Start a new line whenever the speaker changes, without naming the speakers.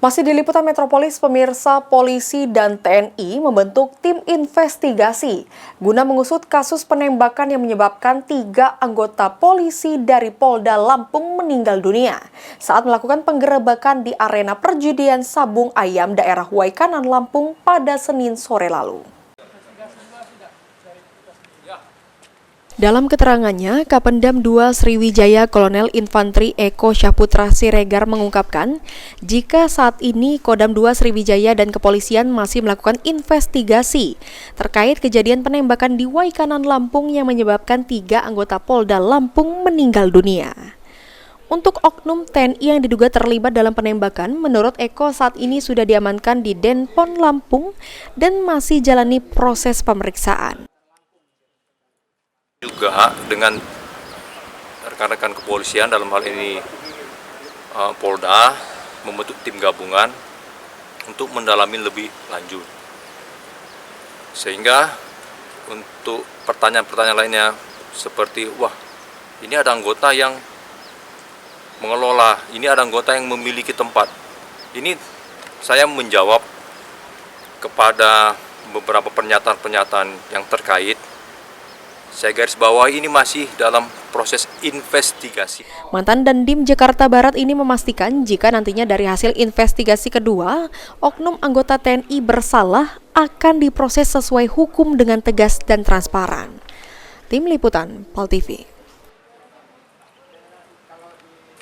Masih di Liputan Metropolis, pemirsa, polisi dan TNI membentuk tim investigasi guna mengusut kasus penembakan yang menyebabkan 3 anggota polisi dari Polda Lampung meninggal dunia saat melakukan penggerebekan di arena perjudian sabung ayam daerah Waikanan, Lampung pada Senin sore lalu. Dalam keterangannya, Kapendam 2 Sriwijaya Kolonel Infantri Eko Syahputra Siregar mengungkapkan, jika saat ini Kodam 2 Sriwijaya dan kepolisian masih melakukan investigasi terkait kejadian penembakan di Waikanan, Lampung yang menyebabkan 3 anggota Polda Lampung meninggal dunia. Untuk oknum TNI yang diduga terlibat dalam penembakan, menurut Eko saat ini sudah diamankan di Denpom Lampung dan masih jalani proses pemeriksaan.
Juga dengan rekan-rekan kepolisian dalam hal ini Polda membentuk tim gabungan untuk mendalami lebih lanjut, sehingga untuk pertanyaan-pertanyaan lainnya seperti ini ada anggota yang mengelola, ini ada anggota yang memiliki tempat, ini saya menjawab kepada beberapa pernyataan-pernyataan yang terkait. Saya garis bawahi ini masih dalam proses investigasi.
Mantan Dandim Jakarta Barat ini memastikan jika nantinya dari hasil investigasi kedua, oknum anggota TNI bersalah akan diproses sesuai hukum dengan tegas dan transparan. Tim Liputan, PAL TV.